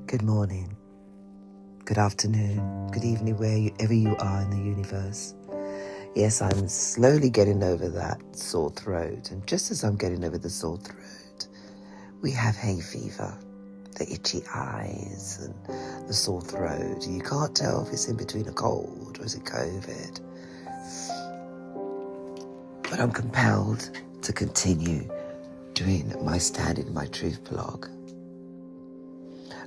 Good morning, good afternoon, good evening, wherever you are in the universe. Yes, I'm slowly getting over that sore throat, and just as I'm getting over the sore throat, we have hay fever, the itchy eyes and the sore throat. You can't tell if it's in between a cold or is it COVID. But I'm compelled to continue doing my Standing My Truth blog.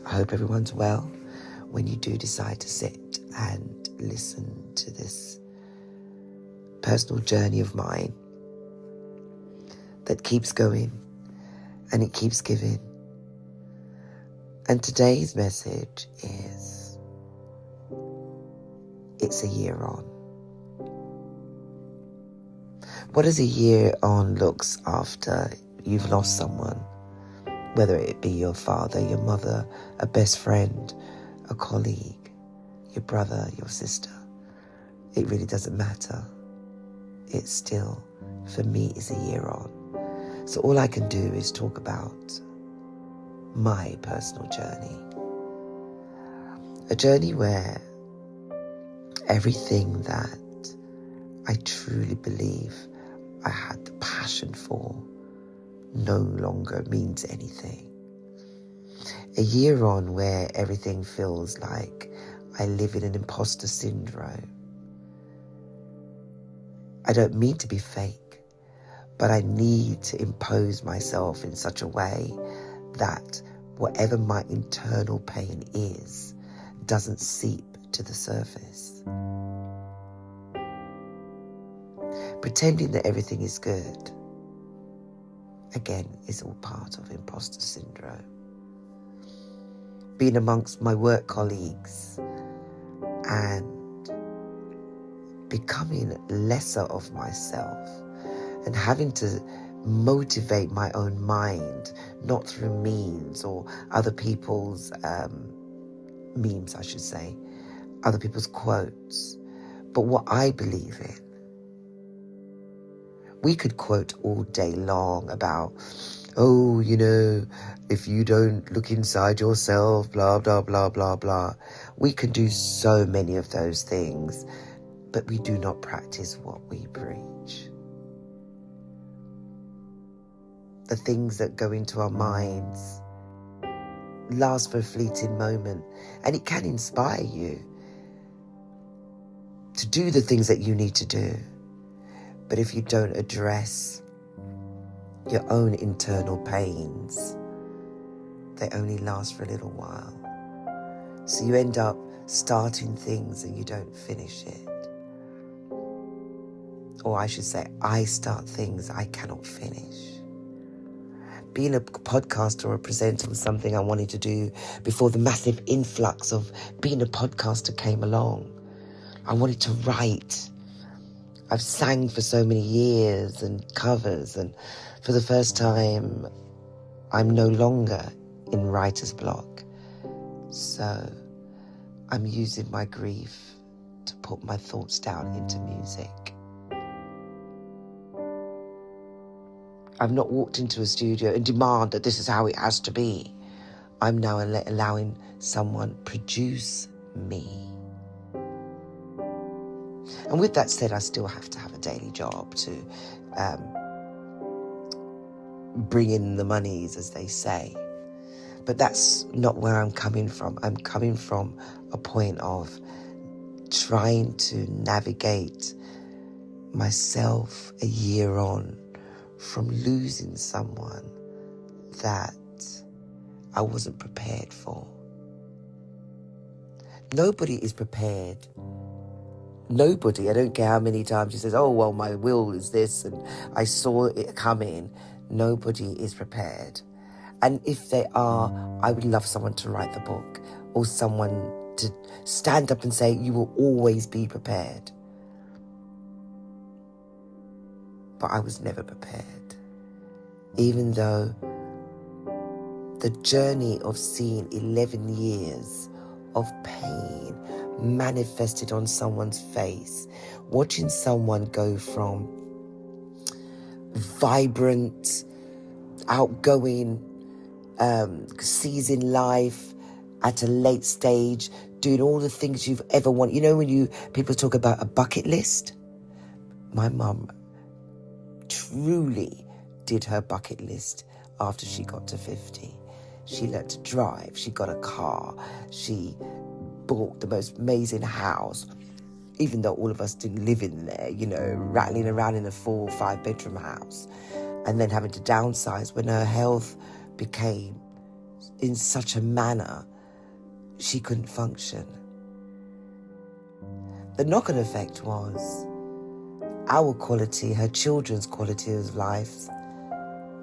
I hope everyone's well when you do decide to sit and listen to this personal journey of mine that keeps going and it keeps giving. And today's message is, it's a year on. What does a year on looks after you've lost someone? Whether it be your father, your mother, a best friend, a colleague, your brother, your sister. It really doesn't matter. It's still, for me, is a year on. So all I can do is talk about my personal journey. A journey where everything that I truly believe I had the passion for no longer means anything. A year on where everything feels like I live in an imposter syndrome. I don't mean to be fake, but I need to impose myself in such a way that whatever my internal pain is doesn't seep to the surface. Pretending that everything is good, again, is all part of imposter syndrome. Being amongst my work colleagues and becoming lesser of myself and having to motivate my own mind, not through memes or other people's memes, I should say, other people's quotes, but what I believe in. We could quote all day long about, oh, if you don't look inside yourself, blah, blah, blah, blah, blah. We can do so many of those things, but we do not practice what we preach. The things that go into our minds last for a fleeting moment, and it can inspire you to do the things that you need to do. But if you don't address your own internal pains, they only last for a little while. So you end up starting things and you don't finish it. Or I should say, I start things I cannot finish. Being a podcaster or a presenter was something I wanted to do before the massive influx of being a podcaster came along. I wanted to write. I've sang for so many years and covers, and for the first time, I'm no longer in writer's block. So I'm using my grief to put my thoughts down into music. I've not walked into a studio and demand that this is how it has to be. I'm now allowing someone produce me. And with that said, I still have to have a daily job to bring in the monies, as they say. But that's not where I'm coming from. I'm coming from a point of trying to navigate myself a year on from losing someone that I wasn't prepared for. Nobody is prepared. Nobody, I don't care how many times she says, oh, well, my will is this and I saw it coming. Nobody is prepared. And if they are, I would love someone to write the book or someone to stand up and say, you will always be prepared. But I was never prepared. Even though the journey of seeing 11 years of pain manifested on someone's face, watching someone go from vibrant, outgoing, seizing life at a late stage, doing all the things you've ever wanted. You know, when people talk about a bucket list, my mum truly did her bucket list after she got to 50. She learned to drive, she got a car, she bought the most amazing house, even though all of us didn't live in there, you know, rattling around in a 4 or 5 bedroom house, and then having to downsize when her health became in such a manner she couldn't function. The knock-on effect was our quality, her children's quality of life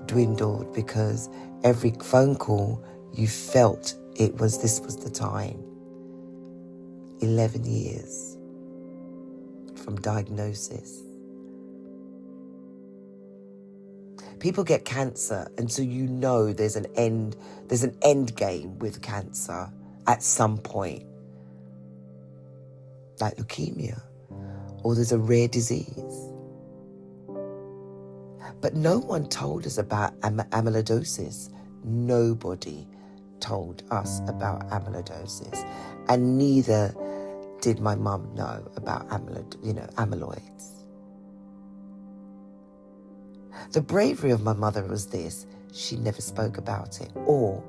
dwindled, because every phone call you felt this was the time. 11 years from diagnosis. People get cancer, and so you know there's an end game with cancer at some point, like leukemia, or there's a rare disease. But no one told us about amyloidosis. Nobody told us about amyloidosis, and neither did my mum know about amyloids. The bravery of my mother was this: she never spoke about it, or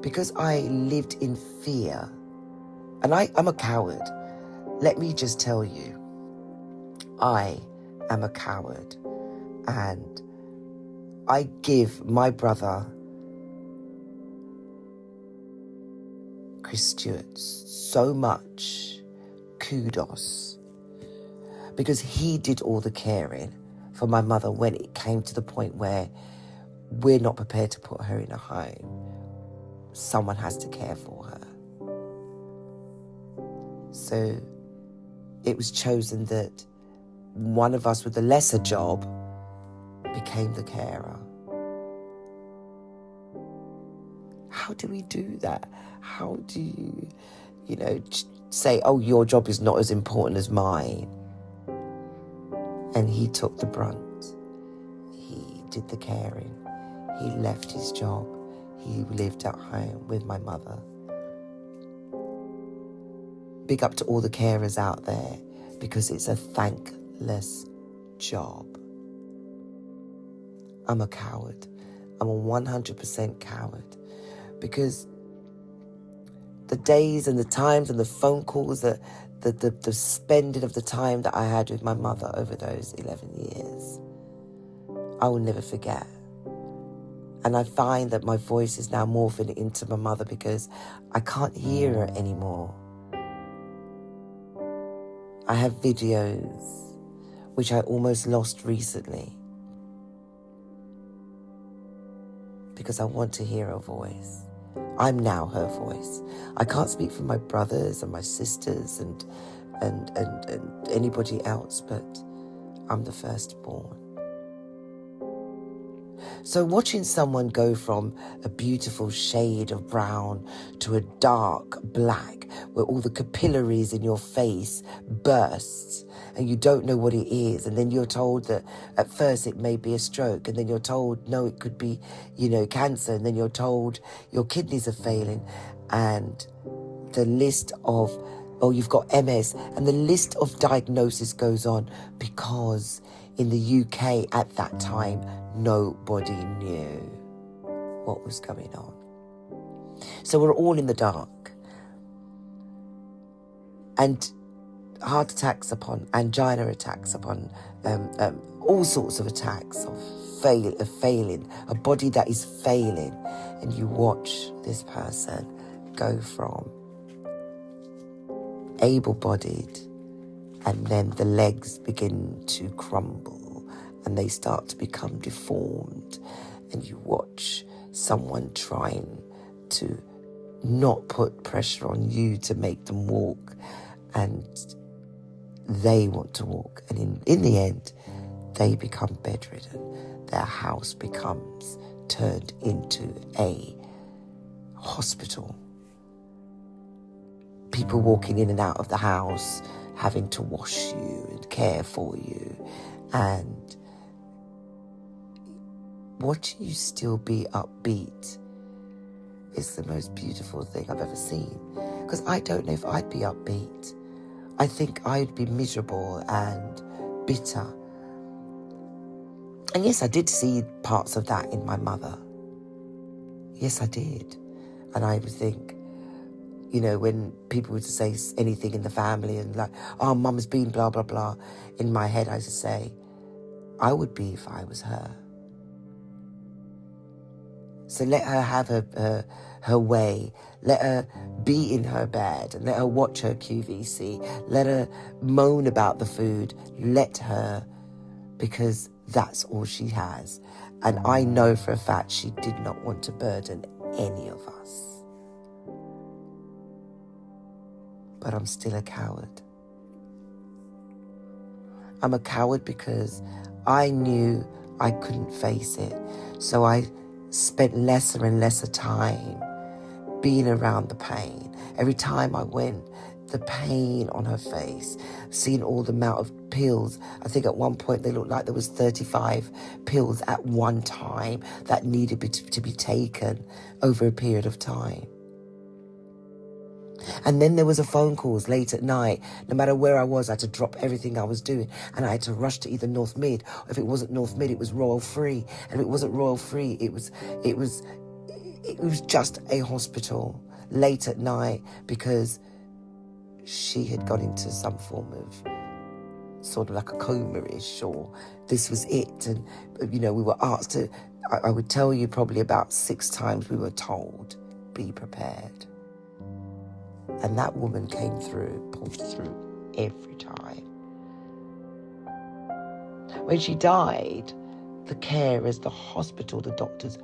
because I lived in fear, and I'm a coward. Let me just tell you, I am a coward, and I give my brother Chris Stewart so much kudos, because he did all the caring for my mother when it came to the point where we're not prepared to put her in a home. Someone has to care for her. So it was chosen that one of us with a lesser job became the carer. How do we do that? How do you, say, oh, your job is not as important as mine? And he took the brunt. He did the caring. He left his job. He lived at home with my mother. Big up to all the carers out there, because it's a thankless job. I'm a coward. I'm a 100% coward, because the days and the times and the phone calls, the spending of the time that I had with my mother over those 11 years, I will never forget. And I find that my voice is now morphing into my mother, because I can't hear her anymore. I have videos which I almost lost recently, because I want to hear her voice. I'm now her voice. I can't speak for my brothers and my sisters and anybody else, but I'm the firstborn. So watching someone go from a beautiful shade of brown to a dark black, where all the capillaries in your face bursts and you don't know what it is, and then you're told that at first it may be a stroke, and then you're told no, it could be cancer, and then you're told your kidneys are failing, and the list of you've got MS, and the list of diagnosis goes on, because in the UK at that time nobody knew what was going on. So we're all in the dark, and heart attacks upon angina attacks upon all sorts of attacks of failing, a body that is failing, and you watch this person go from able-bodied, and then the legs begin to crumble and they start to become deformed, and you watch someone trying to not put pressure on you to make them walk, and they want to walk, and in the end they become bedridden. Their house becomes turned into a hospital. People walking in and out of the house, having to wash you and care for you, and watching you still be upbeat is the most beautiful thing I've ever seen. Because I don't know if I'd be upbeat. I think I'd be miserable and bitter. And yes, I did see parts of that in my mother. Yes, I did. And I would think, you know, when people would say anything in the family and like, oh, mum's been blah, blah, blah. In my head, I used to say, I would be if I was her. So let her have her way. Let her be in her bed and let her watch her QVC. Let her moan about the food. Let her, because that's all she has. And I know for a fact she did not want to burden any of us. But I'm still a coward. I'm a coward because I knew I couldn't face it. So I spent lesser and lesser time being around the pain. Every time I went, the pain on her face, seeing all the amount of pills. I think at one point they looked like there was 35 pills at one time that needed to be taken over a period of time. And then there was a phone calls late at night. No matter where I was, I had to drop everything I was doing. And I had to rush to either North Mid. Or if it wasn't North Mid, it was Royal Free. And if it wasn't Royal Free, it was just a hospital late at night because she had gone into some form of sort of like a coma-ish, or this was it. And, you know, we were asked to, I would tell you probably about 6 times we were told, be prepared. And that woman came through, pulled through every time. When she died, the carers, the hospital, the doctors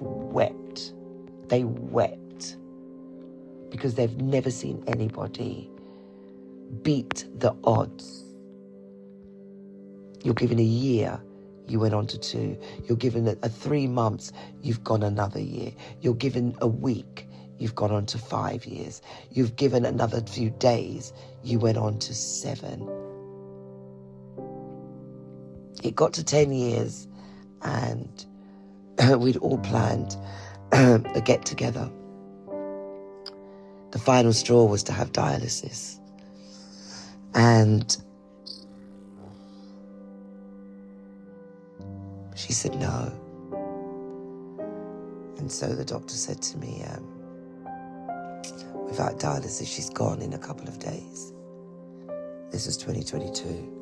wept. They wept because they've never seen anybody beat the odds. You're given a year, you went on to 2. You're given a 3 months, you've gone another year. You're given a week, you've gone on to 5 years. You've given another few days, you went on to 7. It got to 10 years and we'd all planned a get-together. The final straw was to have dialysis. And she said no. And so the doctor said to me, without dialysis, she's gone in a couple of days. This was 2022.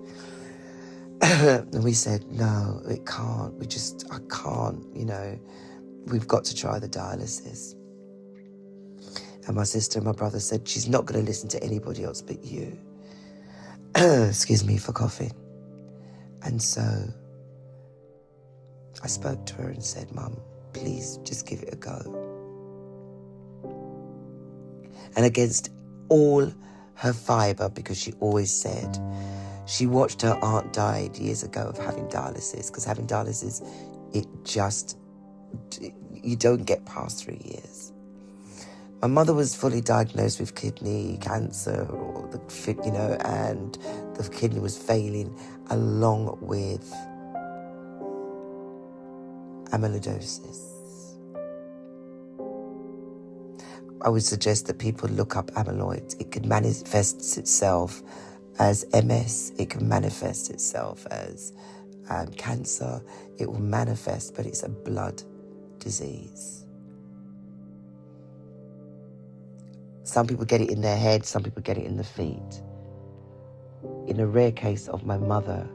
And we said, no, it can't. I can't, you know. We've got to try the dialysis. And my sister and my brother said, she's not going to listen to anybody else but you. Excuse me for coughing. And so I spoke to her and said, Mum, please just give it a go. And against all her fibre, because she always said she watched her aunt died years ago of having dialysis, because having dialysis, you don't get past 3 years. My mother was fully diagnosed with kidney cancer, and the kidney was failing along with amyloidosis. I would suggest that people look up amyloid. It can manifest itself as MS. It can manifest itself as cancer. It will manifest, but it's a blood disease. Some people get it in their head, some people get it in the feet. In a rare case of my mother,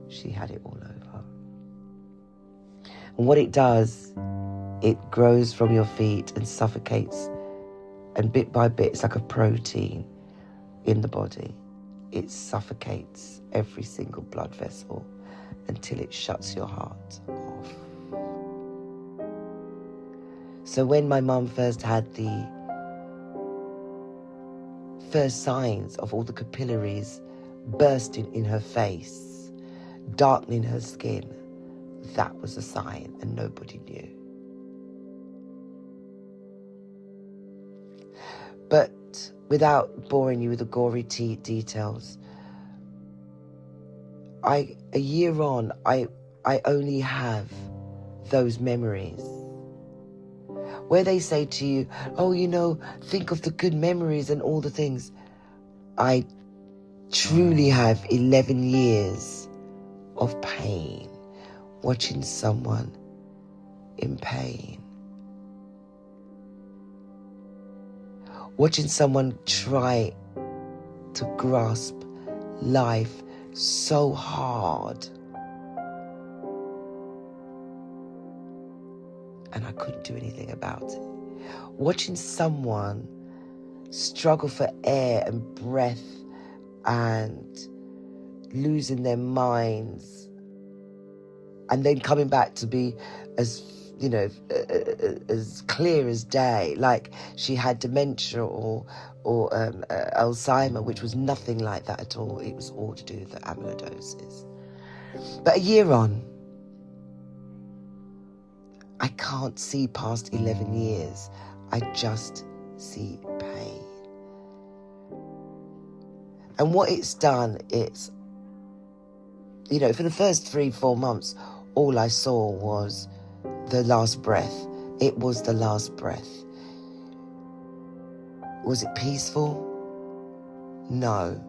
she had it all over. And what it does, it grows from your feet and suffocates, and bit by bit, it's like a protein in the body. It suffocates every single blood vessel until it shuts your heart off. So when my mum first had the first signs of all the capillaries bursting in her face, darkening her skin, that was a sign, and nobody knew. But without boring you with the gory details, a year on, I I only have those memories. Where they say to you, oh, think of the good memories and all the things. I truly have 11 years of pain watching someone in pain. Watching someone try to grasp life so hard. And I couldn't do anything about it. Watching someone struggle for air and breath and losing their minds and then coming back to be as clear as day, like she had dementia or Alzheimer, which was nothing like that at all. It was all to do with the amyloidosis. But a year on, I can't see past 11 years. I just see pain. And what it's done, it's, for the first 3-4 months, all I saw was the last breath. It was the last breath. Was it peaceful? No.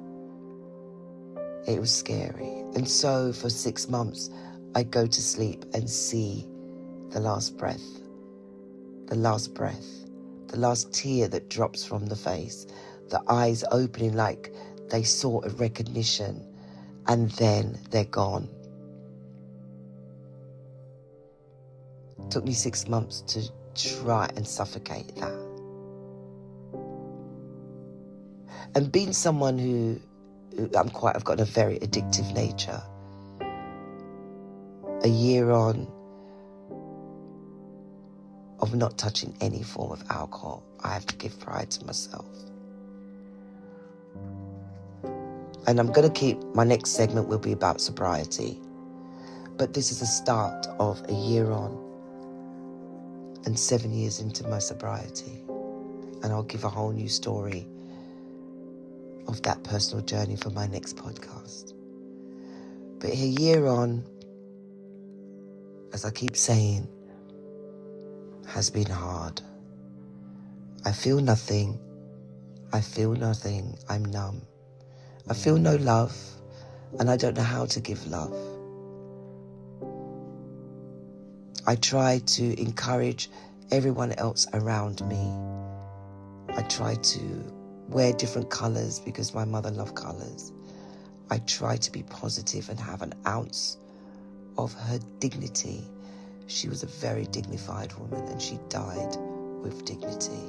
It was scary. And so for 6 months, I go to sleep and see the last breath. The last breath. The last tear that drops from the face. The eyes opening like they saw a recognition. And then they're gone. It took me 6 months to try and suffocate that. And being someone who I've got a very addictive nature. A year on of not touching any form of alcohol, I have to give pride to myself. And I'm going to keep, my next segment will be about sobriety. But this is the start of a year on and 7 years into my sobriety. And I'll give a whole new story of that personal journey for my next podcast. But a year on, as I keep saying, has been hard. I feel nothing. I'm numb. I feel no love, and I don't know how to give love. I try to encourage everyone else around me. I try to wear different colours because my mother loved colours. I try to be positive and have an ounce of her dignity. She was a very dignified woman and she died with dignity.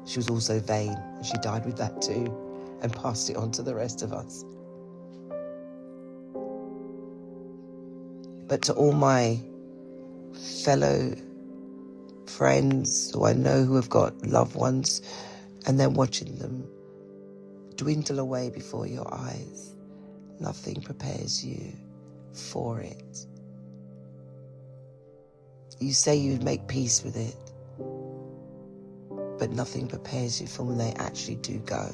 She was also vain and she died with that too and passed it on to the rest of us. But to all my fellow friends who I know who have got loved ones and then watching them dwindle away before your eyes, nothing prepares you for it. You say you'd make peace with it, but nothing prepares you for when they actually do go.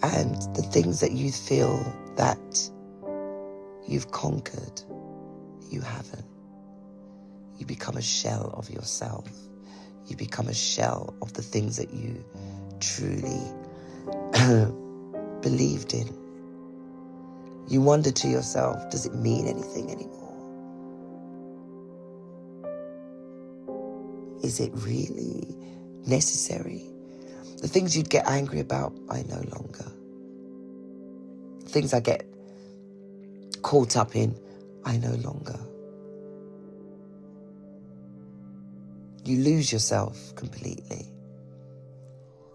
And the things that you feel that you've conquered, you haven't. You become a shell of yourself. You become a shell of the things that you truly believed in. You wonder to yourself, does it mean anything anymore? Is it really necessary? The things you'd get angry about, I no longer. The things I get caught up in, I no longer. You lose yourself completely.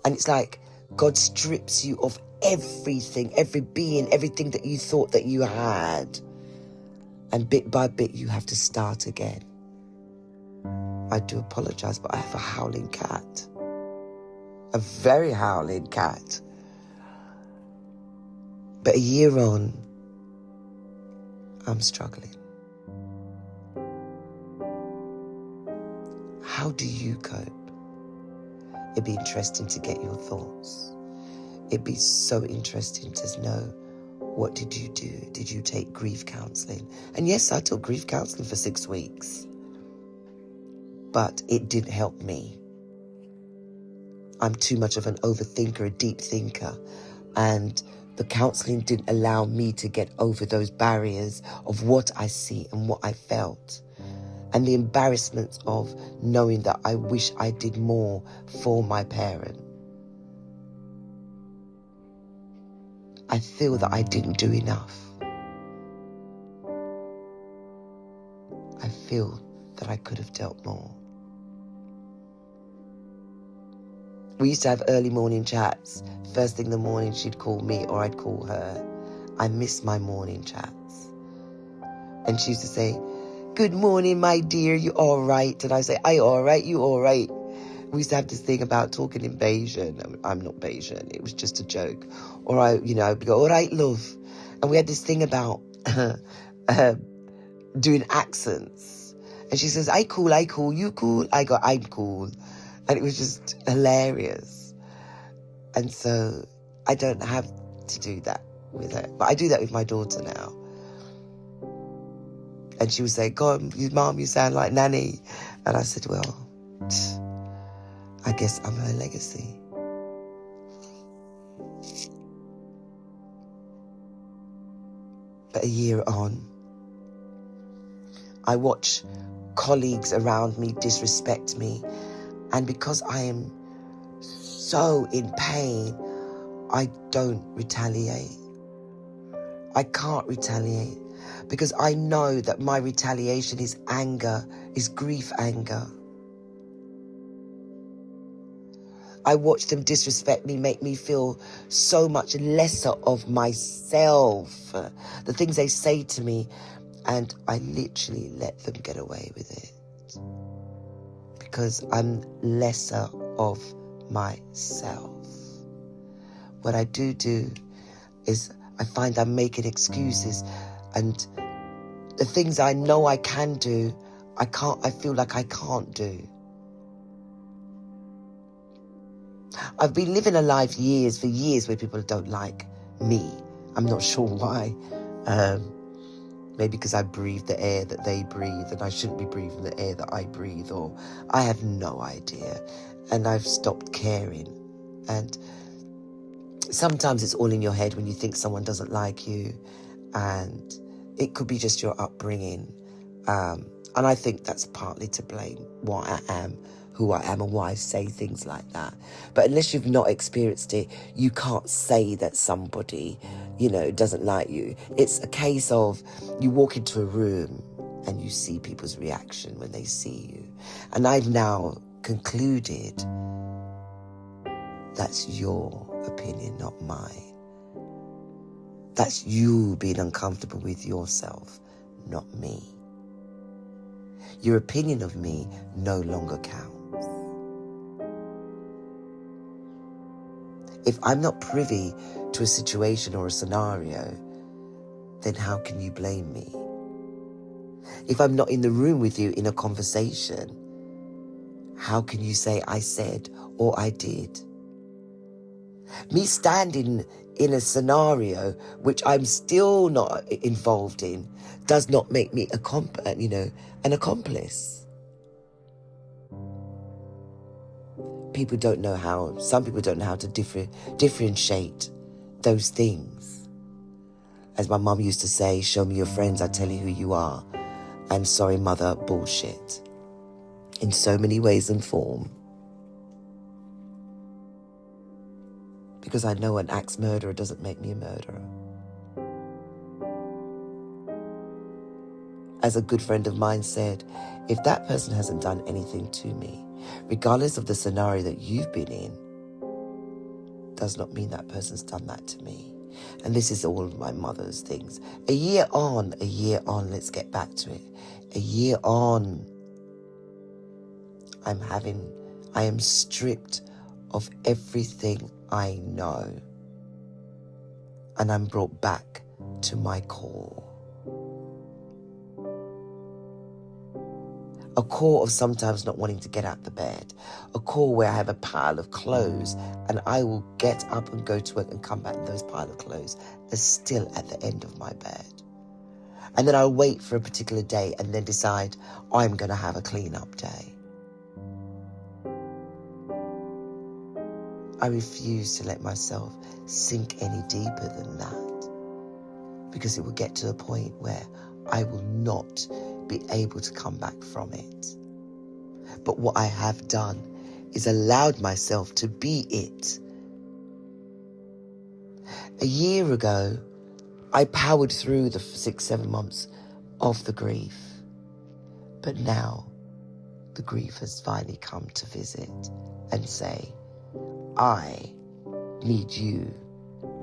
And it's like God strips you of everything, every being, everything that you thought that you had. And bit by bit, you have to start again. I do apologize, but I have a howling cat. A very howling cat. But a year on, I'm struggling. How do you cope? It'd be interesting to get your thoughts. It'd be so interesting to know what did you do? Did you take grief counselling? And yes, I took grief counselling for 6 weeks. But it didn't help me. I'm too much of an overthinker, a deep thinker. And the counselling didn't allow me to get over those barriers of what I see and what I felt. And the embarrassment of knowing that I wish I did more for my parent. I feel that I didn't do enough. I feel that I could have dealt more. We used to have early morning chats. First thing in the morning, she'd call me or I'd call her. I miss my morning chats. And she used to say, "Good morning, my dear, you all right?" And I say, "I all right, you all right?" We used to have this thing about talking in Bayesian. I'm not Bayesian. It was just a joke. Or I'd go, "All right, love." And we had this thing about doing accents. And she says, "I cool, you cool?" I go, "I'm cool." And it was just hilarious. And so I don't have to do that with her. But I do that with my daughter now. And she would say, "God, Mom, you sound like Nanny." And I said, well, I guess I'm her legacy. But a year on, I watch colleagues around me disrespect me. And because I am so in pain, I don't retaliate. I can't retaliate because I know that my retaliation is anger, is grief anger. I watch them disrespect me, make me feel so much lesser of myself. The things they say to me, and I literally let them get away with it. Because I'm lesser of myself. What I do is I find I'm making excuses, and the things I know I can do, I feel like I can't do. I've been living a life for years where people don't like me. I'm not sure why. Maybe because I breathe the air that they breathe and I shouldn't be breathing the air that I breathe, or I have no idea. And I've stopped caring. And sometimes it's all in your head when you think someone doesn't like you, and it could be just your upbringing. And I think that's partly to blame, why I am who I am and why I say things like that. But unless you've not experienced it, you can't say that somebody, doesn't like you. It's a case of you walk into a room and you see people's reaction when they see you. And I've now concluded that's your opinion, not mine. That's you being uncomfortable with yourself, not me. Your opinion of me no longer counts. If I'm not privy to a situation or a scenario, then how can you blame me? If I'm not in the room with you in a conversation, how can you say I said or I did? Me standing in a scenario which I'm still not involved in does not make me an accomplice. Some people don't know how to differentiate those things. As my mum used to say, "Show me your friends, I tell you who you are." I'm sorry, mother, bullshit. In so many ways and form. Because I know an axe murderer doesn't make me a murderer. As a good friend of mine said, if that person hasn't done anything to me, regardless of the scenario that you've been in, does not mean that person's done that to me. And this is all of my mother's things. A year on, let's get back to it. A year on, I am stripped of everything I know. And I'm brought back to my core. A core of sometimes not wanting to get out the bed. A core where I have a pile of clothes and I will get up and go to work and come back and those pile of clothes are still at the end of my bed. And then I'll wait for a particular day and then decide I'm going to have a clean-up day. I refuse to let myself sink any deeper than that, because it will get to a point where I will not be able to come back from it. But what I have done is allowed myself to be it. A year ago, I powered through the 6-7 months of the grief. But now, the grief has finally come to visit and say, I need you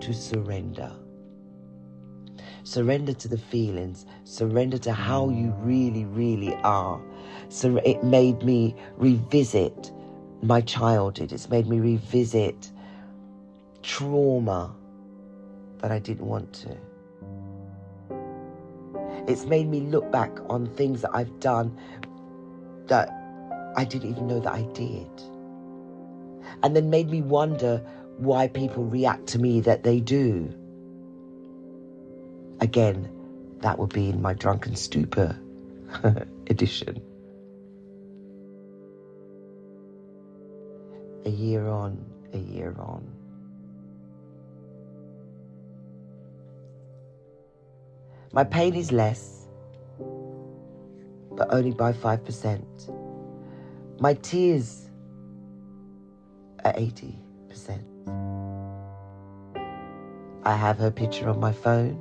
to surrender. Surrender to the feelings. Surrender to how you really, really are. So it made me revisit my childhood. It's made me revisit trauma that I didn't want to. It's made me look back on things that I've done that I didn't even know that I did. And then made me wonder why people react to me that they do. Again, that would be in my drunken stupor edition. A year on. My pain is less, but only by 5%. My tears are 80%. I have her picture on my phone,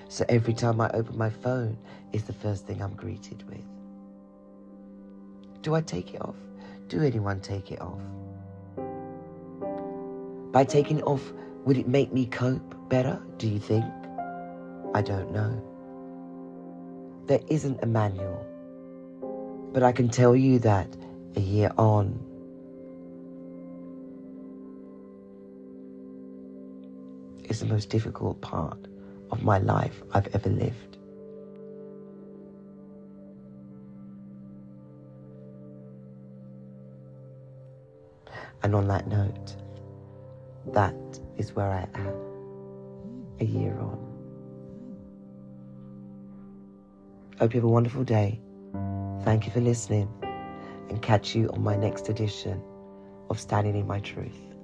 so every time I open my phone, it's the first thing I'm greeted with. Do I take it off? Do anyone take it off? By taking it off, would it make me cope better, do you think? I don't know. There isn't a manual, but I can tell you that a year on, is the most difficult part of my life I've ever lived. And on that note, that is where I am, a year on. Hope you have a wonderful day. Thank you for listening, and catch you on my next edition of Standing in My Truth.